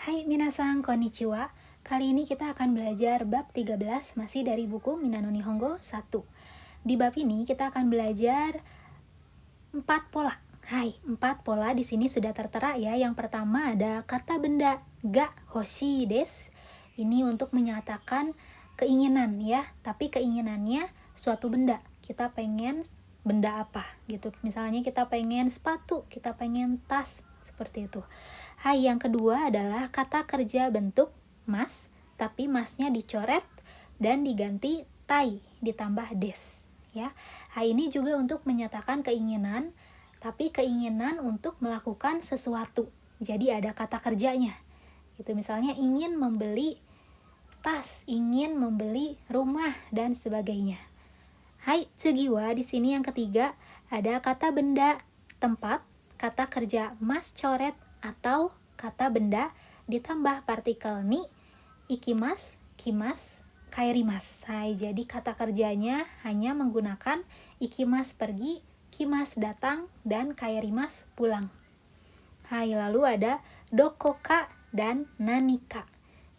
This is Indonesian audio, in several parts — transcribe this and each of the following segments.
Hai minasan, konnichiwa. Kali ini kita akan belajar bab 13 masih dari buku Minano Nihongo 1. Di bab ini kita akan belajar 4 pola. Hai, 4 pola di sini sudah tertera ya. Yang pertama ada kata benda ga hoshii desu. Ini untuk menyatakan keinginan ya, tapi keinginannya suatu benda. Kita pengen benda apa gitu. Misalnya kita pengen sepatu, kita pengen tas, seperti itu. Hai, yang kedua adalah kata kerja bentuk mas, tapi masnya dicoret dan diganti tai ditambah des ya. Hai, ini juga untuk menyatakan keinginan, tapi keinginan untuk melakukan sesuatu. Jadi ada kata kerjanya. Gitu, misalnya ingin membeli tas, ingin membeli rumah dan sebagainya. Hai, tsugiwa di sini yang ketiga ada kata benda tempat, kata kerja mas coret atau kata benda ditambah partikel ni, ikimas, kimas, kaerimas. Hai, jadi kata kerjanya hanya menggunakan ikimas pergi, kimas datang, dan kaerimas pulang. Hai, lalu ada dokoka dan nanika.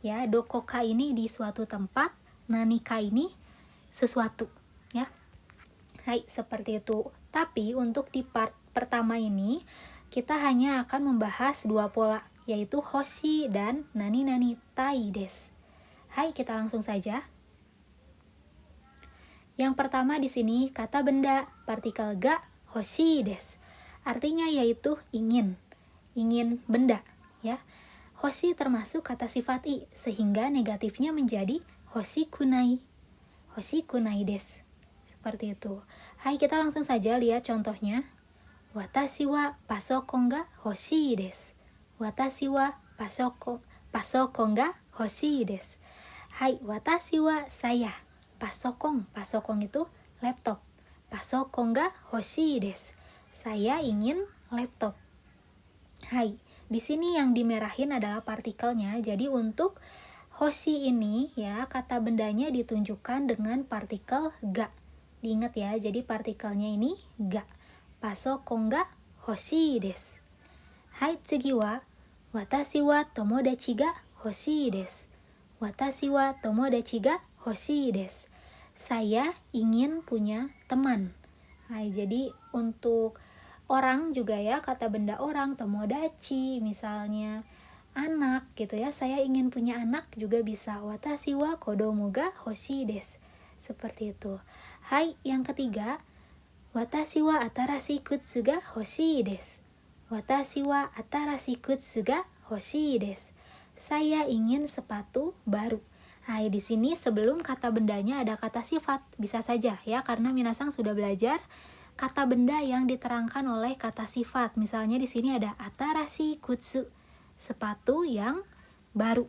Ya, dokoka ini di suatu tempat, nanika ini sesuatu ya. Hai, seperti itu. Tapi untuk di part pertama ini kita hanya akan membahas 2 pola, yaitu hoshi dan nani-nani tai desu. Hai, kita langsung saja. Yang pertama di sini kata benda partikel ga hoshii desu. Artinya yaitu ingin benda ya. Hoshi termasuk kata sifat i, sehingga negatifnya menjadi hoshikunai desu. Seperti itu. Hai, kita langsung saja lihat contohnya. Watashi wa pasokon ga hoshii desu. Watashi wa pasokon ga hoshii desu. Hai, watashi wa saya. Pasokon itu laptop. Pasokon ga hoshii desu. Saya ingin laptop. Hai, di sini yang dimerahin adalah partikelnya. Jadi untuk hoshi ini ya, kata bendanya ditunjukkan dengan partikel ga. Diingat ya, jadi partikelnya ini ga. Pasokon ga hoshii desu. Hai, tsugi wa watashi wa tomodachi ga hoshii desu. Watashi wa tomodachi ga hoshii desu. Saya ingin punya teman. Hai, jadi untuk orang juga ya, kata benda orang, tomodachi, misalnya anak gitu ya. Saya ingin punya anak juga bisa. Watashi wa kodomo ga hoshii desu. Seperti itu. Hai, yang ketiga, watashi wa atarashii kutsu ga hoshii desu. Watashi wa atarashii kutsu ga hoshii desu. Saya ingin sepatu baru. Hai, di sini sebelum kata bendanya ada kata sifat, bisa saja ya, karena minasan sudah belajar kata benda yang diterangkan oleh kata sifat. Misalnya di sini ada atarashii kutsu, sepatu yang baru.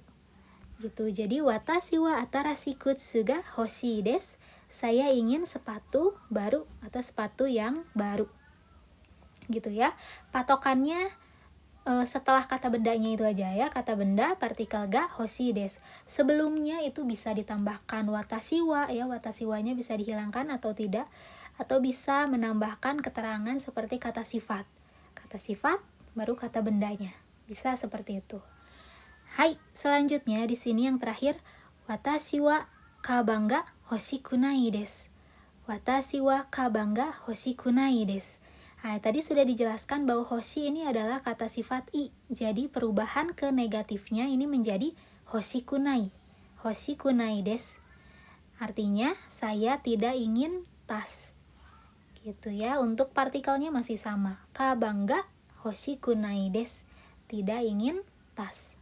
Gitu. Jadi watashi wa atarashii kutsu ga hoshii desu. Saya ingin sepatu baru atau sepatu yang baru. Gitu ya. Patokannya setelah kata bendanya itu aja ya. Kata benda partikel ga hoshii desu. Sebelumnya itu bisa ditambahkan watashi wa ya. Watashi wa-nya bisa dihilangkan atau tidak, atau bisa menambahkan keterangan seperti kata sifat. Kata sifat baru kata bendanya. Bisa seperti itu. Hai, selanjutnya di sini yang terakhir, watashi wa kaban ga hoshikunai desu. Watashi wa kaban ga hoshikunai desu. Nah, tadi sudah dijelaskan bahwa hoshi ini adalah kata sifat i. Jadi perubahan ke negatifnya ini menjadi hoshikunai. Hoshikunai desu. Artinya saya tidak ingin tas. Gitu ya. Untuk partikelnya masih sama. Kaban ga hoshikunai desu. Tidak ingin tas.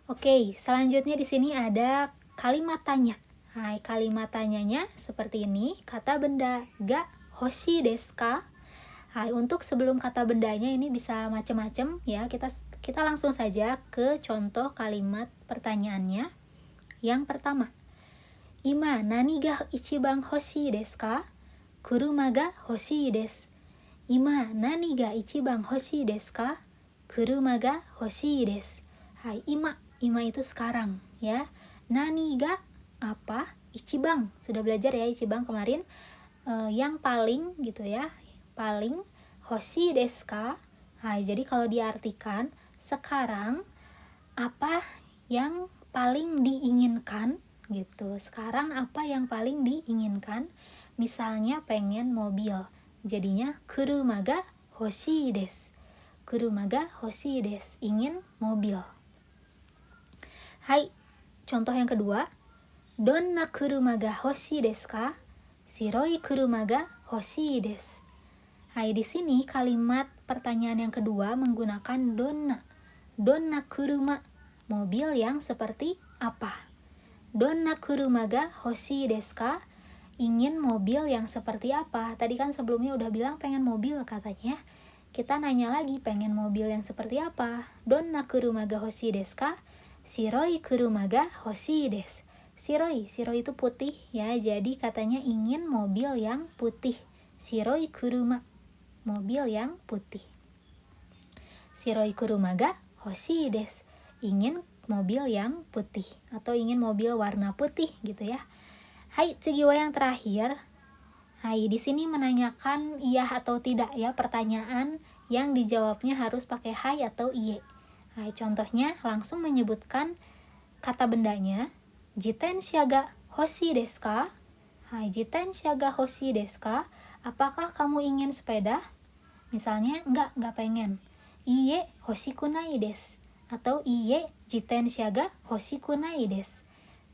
Oke, selanjutnya di sini ada kalimat tanya. Hai, kalimat tanyanya seperti ini. Kata benda ga hoshii desu ka? Hai, untuk sebelum kata bendanya ini bisa macam-macam ya. Kita langsung saja ke contoh kalimat pertanyaannya. Yang pertama, ima nani ga ichiban hoshii desu ka? Kuruma ga hoshii desu. Ima nani ga ichiban hoshii desu ka? Kuruma ga hoshii desu. Hai, ima itu sekarang ya. Nani ga apa? Ichiban. Sudah belajar ya ichiban kemarin. Yang paling gitu ya. Paling. Hoshii desu ka? Nah, jadi kalau diartikan, sekarang apa yang paling diinginkan gitu. Sekarang apa yang paling diinginkan? Misalnya pengen mobil. Jadinya kuruma ga hoshii desu. Kuruma ga hoshii desu. Ingin mobil. Hai, contoh yang kedua. Donna kuruma ga hoshii desu ka? Shiroi kuruma ga hoshii desu. Hai, di sini kalimat pertanyaan yang kedua menggunakan donna. Donna kuruma, mobil yang seperti apa? Donna kuruma ga hoshii desu ka? Ingin mobil yang seperti apa? Tadi kan sebelumnya udah bilang pengen mobil katanya. Kita nanya lagi pengen mobil yang seperti apa? Donna kuruma ga hoshii desu ka? Shiroi kuruma ga hoshii desu. Shiroi itu putih ya. Jadi katanya ingin mobil yang putih. Shiroi kuruma, mobil yang putih. Shiroi kuruma ga hoshii desu. Ingin mobil yang putih atau ingin mobil warna putih gitu ya. Hai, tsugi wa yang terakhir. Hai, di sini menanyakan iya atau tidak ya, pertanyaan yang dijawabnya harus pakai hai atau iye. Hai, contohnya langsung menyebutkan kata bendanya. Jitensha ga hoshii desu ka? Hai, jitensha ga hoshii desu ka? Apakah kamu ingin sepeda? Misalnya, enggak pengen. Iye, hoshiku nai desu. Atau iye, jitensha ga hoshiku nai desu.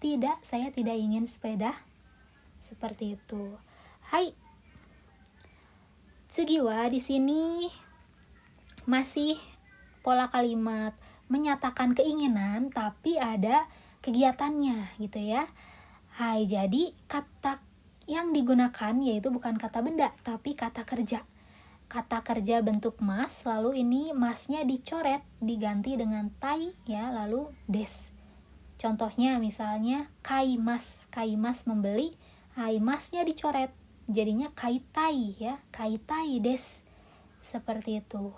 Tidak, saya tidak ingin sepeda. Seperti itu. Hai. Tsugi wa di sini masih pola kalimat menyatakan keinginan tapi ada kegiatannya gitu ya. Hai, jadi kata yang digunakan yaitu bukan kata benda tapi kata kerja. Kata kerja bentuk mas, lalu ini masnya dicoret, diganti dengan tai ya, lalu des. Contohnya misalnya kaimas membeli, hai masnya dicoret, jadinya kaitai ya, kaitai des. Seperti itu.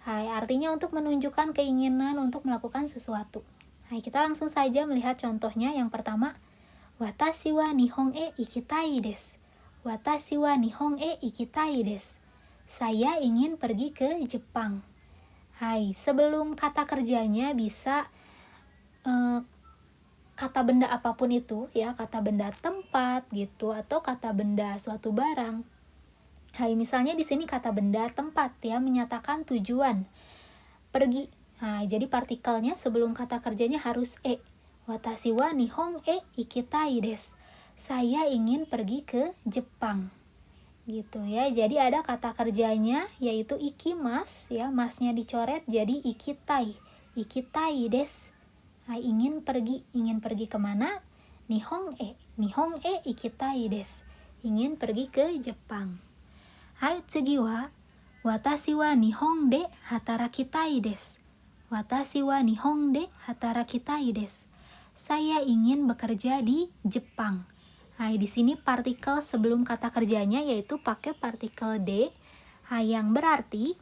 Hai, artinya untuk menunjukkan keinginan untuk melakukan sesuatu. Hai, kita langsung saja melihat contohnya. Yang pertama, watashi wa nihon e ikitai desu. Watashi wa nihon e ikitai desu. Saya ingin pergi ke Jepang. Hai, sebelum kata kerjanya bisa kata benda apapun itu ya, kata benda tempat gitu atau kata benda suatu barang. Hai, misalnya di sini kata benda tempat ya, menyatakan tujuan pergi. Nah, jadi partikelnya sebelum kata kerjanya harus e. Watashi wa nihon e ikitai desu. Saya ingin pergi ke Jepang. Gitu ya. Jadi ada kata kerjanya yaitu ikimas ya, masnya dicoret jadi ikitai. Ikitai desu. Nah, ingin pergi kemana? Nihon e ikitai desu. Ingin pergi ke Jepang. Hai, tsugi wa watashi wa nihon de hatarakitai desu. Watashi wa nihon de hatarakitai desu. Saya ingin bekerja di Jepang. Hai, di sini partikel sebelum kata kerjanya yaitu pakai partikel de. Hai, yang berarti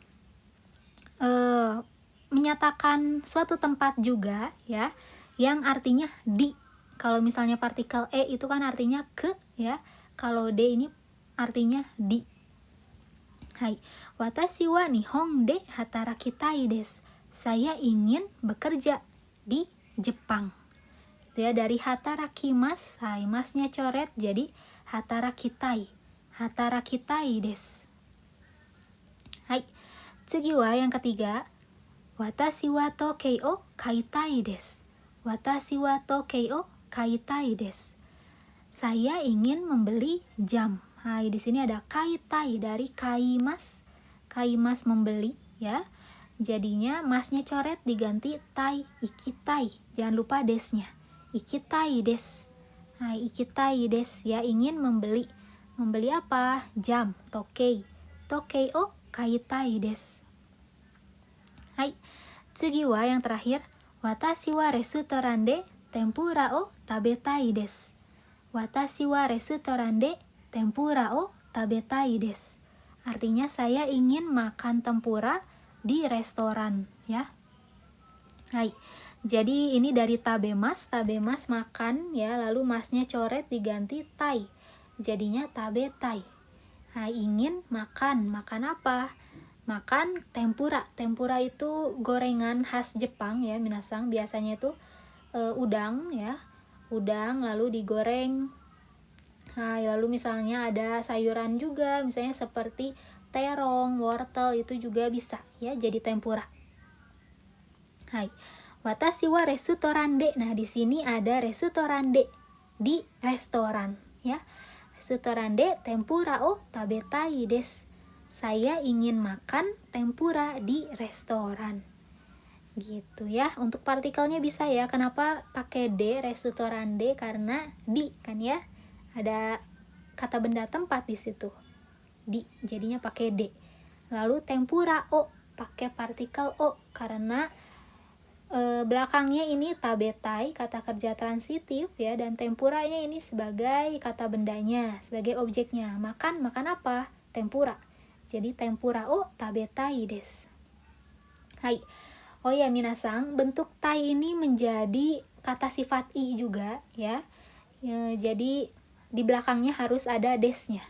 menyatakan suatu tempat juga ya, yang artinya di. Kalau misalnya partikel e itu kan artinya ke ya. Kalau de ini artinya di. Hai, watashi wa nihon de hatarakitai desu. Saya ingin bekerja di Jepang. Itu ya, dari hatarakimas, hai masnya coret jadi hatarakitai. Hatarakitai desu. Hai, tsugi wa yang ketiga. Watashi wa tokei o kaitai desu. Watashi wa tokei o kaitai desu. Saya ingin membeli jam. Hai, di sini ada kaitai dari kaimas. Kaimas membeli ya. Jadinya masnya coret diganti tai, ikitai. Jangan lupa desnya. Ikitai desu. Hai, ikitai desu ya, ingin membeli. Membeli apa? Jam, tokei. Tokei o kaitai desu. Hai, tsugi wa yang terakhir. Watashi wa restoran de tempura o tabetai desu. Watashi wa restoran de tempura o tabetai desu. Artinya saya ingin makan tempura di restoran ya. Hai, jadi ini dari tabemas makan ya, lalu masnya coret diganti tai. Jadinya tabetai. Hai, ingin makan apa? makan tempura. Tempura itu gorengan khas Jepang ya minasang, biasanya itu udang ya, udang lalu digoreng. Nah, lalu misalnya ada sayuran juga, misalnya seperti terong, wortel, itu juga bisa ya jadi tempura. Hai, watashi wa restoran de. Nah, di sini ada restoran de, di restoran ya. Restoran de tempura o tabetai desu. Saya ingin makan tempura di restoran. Gitu ya. Untuk partikelnya bisa ya. Kenapa pakai de, restoran de? Karena di kan ya. Ada kata benda tempat di situ. Di, jadinya pakai de. Lalu tempura o, pakai partikel o karena belakangnya ini tabetai, kata kerja transitif ya, dan tempuranya ini sebagai kata bendanya, sebagai objeknya. Makan apa? Tempura. Jadi tempura o tabetai desu. Hai. Oh ya minasang, bentuk tai ini menjadi kata sifat i juga ya. Jadi di belakangnya harus ada desnya.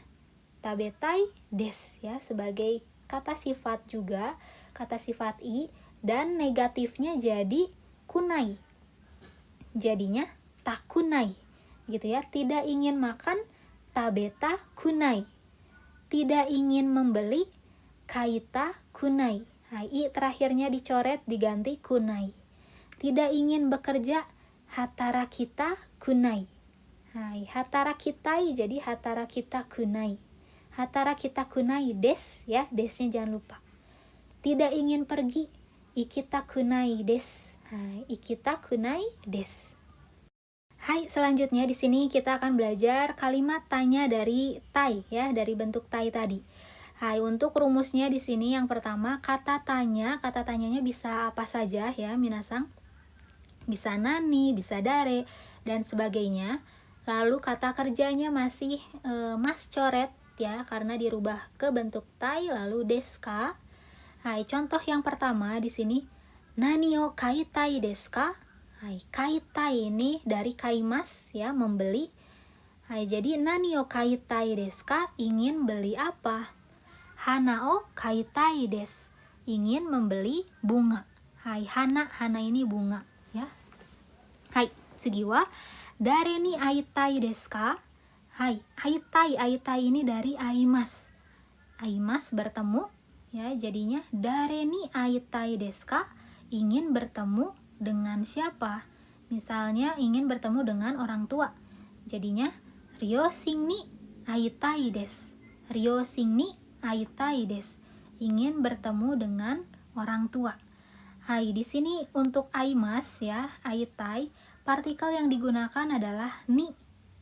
Tabetai des ya, sebagai kata sifat juga, kata sifat i. Dan negatifnya jadi kunai, jadinya takunai gitu ya. Tidak ingin makan, tabeta kunai. Tidak ingin membeli, kaita kunai. Nah, i terakhirnya dicoret diganti kunai. Tidak ingin bekerja, hatarakita kunai. Nah, hatarakitai jadi hatarakita kunai. Hatarakita kunai des ya, desnya jangan lupa. Tidak ingin pergi, ikitakunai desu. Nah, ikitakunai desu. Hai, selanjutnya di sini kita akan belajar kalimat tanya dari tai ya, dari bentuk tai tadi. Hai, untuk rumusnya di sini yang pertama kata tanyanya bisa apa saja ya, minasang. Bisa nani, bisa dare dan sebagainya. Lalu kata kerjanya masih mas coret ya, karena dirubah ke bentuk tai lalu deska. Hai, contoh yang pertama di sini, nani o kaitai desu ka? Hai, kaitai ini dari kaimas ya, membeli. Hai, jadi nani o kaitai desu ka? Ingin beli apa? Hana o kaitai desu. Ingin membeli bunga. Hai, hana ini bunga ya. Hai, tsugi wa dare ni aitai desu ka? Hai, aitai ini dari aimas. Aimas bertemu. Ya, jadinya dare ni aitai desu ka? Ingin bertemu dengan siapa? Misalnya ingin bertemu dengan orang tua. Jadinya ryoshin ni aitai desu. Ryoshin ni aitai desu. Ingin bertemu dengan orang tua. Hai, di sini untuk aimas ya, aitai, partikel yang digunakan adalah ni.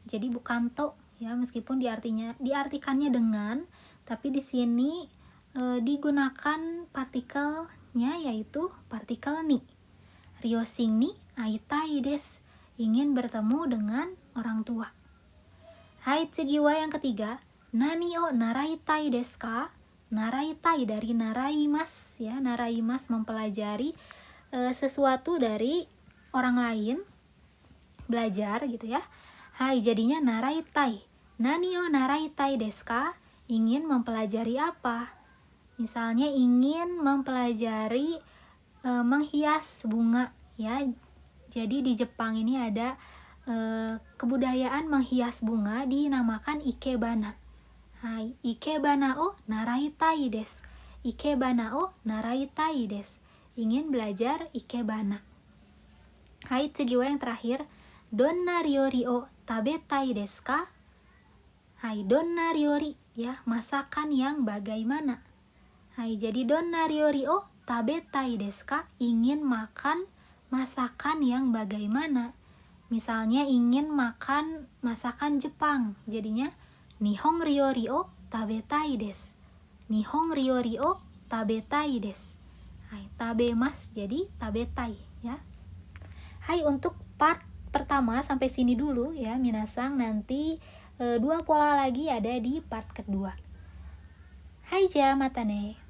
Jadi bukan to ya, meskipun diartikannya dengan, tapi di sini digunakan partikelnya yaitu partikel ni. Ryoshin ni aitai desu. Ingin bertemu dengan orang tua. Hai, tsugi wa yang ketiga, nani o naraitai desu ka? Naraitai dari naraimas ya, naraimas mempelajari sesuatu dari orang lain, belajar gitu ya. Hai, jadinya naraitai. Nani o naraitai desu ka? Ingin mempelajari apa? Misalnya ingin mempelajari menghias bunga ya. Jadi di Jepang ini ada kebudayaan menghias bunga dinamakan ikebana. Hai, ikebana o naraitai desu. Ikebana o naraitai desu. Ingin belajar ikebana. Hai, tsugi wa yang terakhir, donna ryori o tabetai desu ka? Hai, donna ryori ya, masakan yang bagaimana. Hai, jadi donna ryori o tabetai desu ka? Ingin makan masakan yang bagaimana. Misalnya ingin makan masakan Jepang, jadinya nihon ryori o tabetai desu. Nihon ryori o tabetai desu. Hai, tabemas jadi tabetai ya. Hai, untuk part pertama sampai sini dulu ya minasang, nanti 2 pola lagi ada di part kedua. Hai, ja, mata ne.